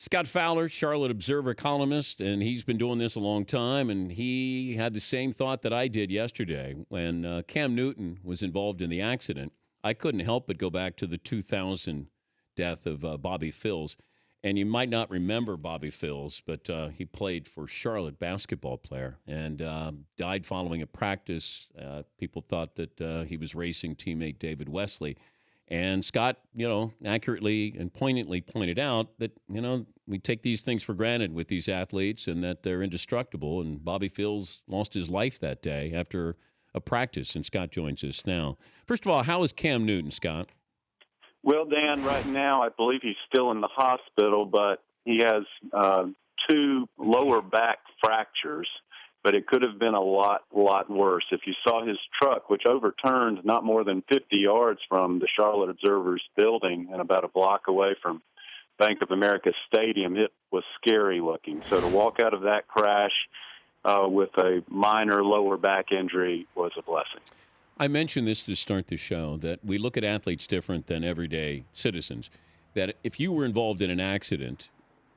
Scott Fowler, Charlotte Observer columnist, and he's been doing this a long time, and he had the same thought that I did yesterday when Cam Newton was involved in the accident. I couldn't help but go back to the 2000 death of Bobby Phills. And you might not remember Bobby Phills, but he played for Charlotte, basketball player, and died following a practice. People thought that he was racing teammate David Wesley. And Scott, accurately and poignantly pointed out that, we take these things for granted with these athletes and that they're indestructible. And Bobby Phills lost his life that day after a practice, and Scott joins us now. First of all, how is Cam Newton, Scott? Well, Dan, right now I believe he's still in the hospital, but he has two lower back fractures. But it could have been a lot worse. If you saw his truck, which overturned not more than 50 yards from the Charlotte Observer's building and about a block away from Bank of America Stadium, it was scary looking. So to walk out of that crash with a minor lower back injury was a blessing. I mentioned this to start the show, that we look at athletes different than everyday citizens, that if you were involved in an accident,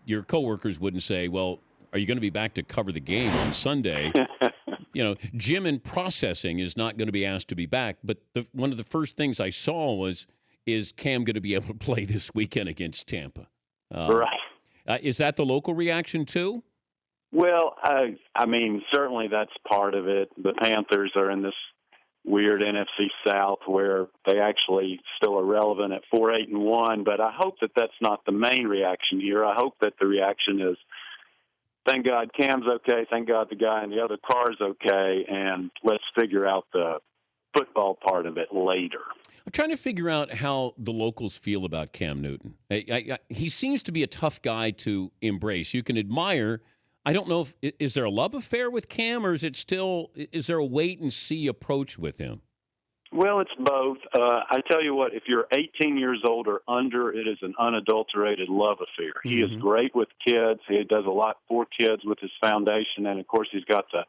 your coworkers wouldn't say, well, are you going to be back to cover the game on Sunday? Jim in processing is not going to be asked to be back. But one of the first things I saw was, is Cam going to be able to play this weekend against Tampa? Right. Is that the local reaction too? Well, I mean, certainly that's part of it. The Panthers are in this weird NFC South where they actually still are relevant at 4-8-1. But I hope that that's not the main reaction here. I hope that the reaction is, thank God Cam's okay. Thank God the guy in the other car's okay. And let's figure out the football part of it later. I'm trying to figure out how the locals feel about Cam Newton. He seems to be a tough guy to embrace. You can admire. I don't know if is there a love affair with Cam, or is there a wait and see approach with him? Well, it's both. I tell you what, if you're 18 years old or under, it is an unadulterated love affair. Mm-hmm. He is great with kids. He does a lot for kids with his foundation, and, of course, he's got to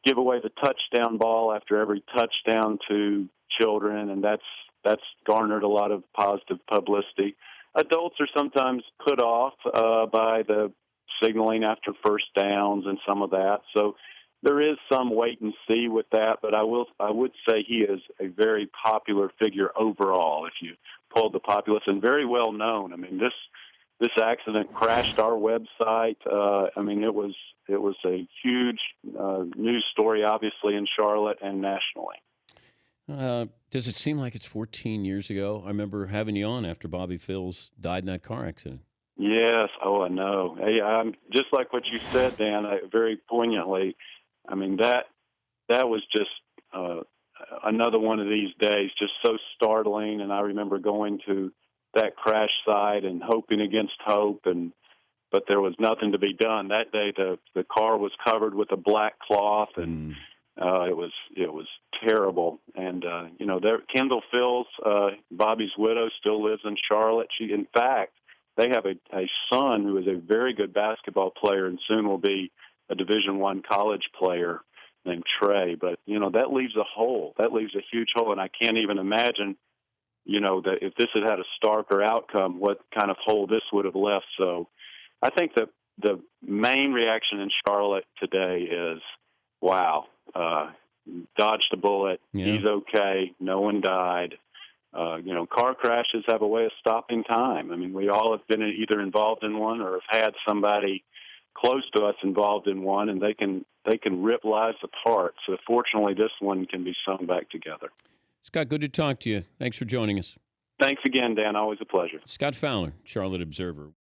give away the touchdown ball after every touchdown to children, and that's garnered a lot of positive publicity. Adults are sometimes put off by the signaling after first downs and some of that, so there is some wait and see with that, but I would say he is a very popular figure overall. If you pulled the populace, and very well known. I mean, this accident crashed our website. I mean, it was a huge news story, obviously in Charlotte and nationally. Does it seem like it's 14 years ago? I remember having you on after Bobby Phills died in that car accident. Yes. Oh, I know. Hey, just like what you said, Dan, very poignantly. I mean, that was just another one of these days, just so startling. And I remember going to that crash site and hoping against hope, but there was nothing to be done. That day, the car was covered with a black cloth, and it was terrible. And Kendall Phills, Bobby's widow, still lives in Charlotte. In fact, they have a son who is a very good basketball player and soon will be a Division I college player named Trey. But, that leaves a hole. That leaves a huge hole, and I can't even imagine, that if this had had a starker outcome, what kind of hole this would have left. So I think that the main reaction in Charlotte today is, wow, dodged a bullet. Yeah. He's okay. No one died. Car crashes have a way of stopping time. I mean, we all have been either involved in one or have had somebody close to us involved in one, and they can rip lives apart. So fortunately, this one can be sewn back together. Scott, good to talk to you. Thanks for joining us. Thanks again, Dan. Always a pleasure. Scott Fowler, Charlotte Observer.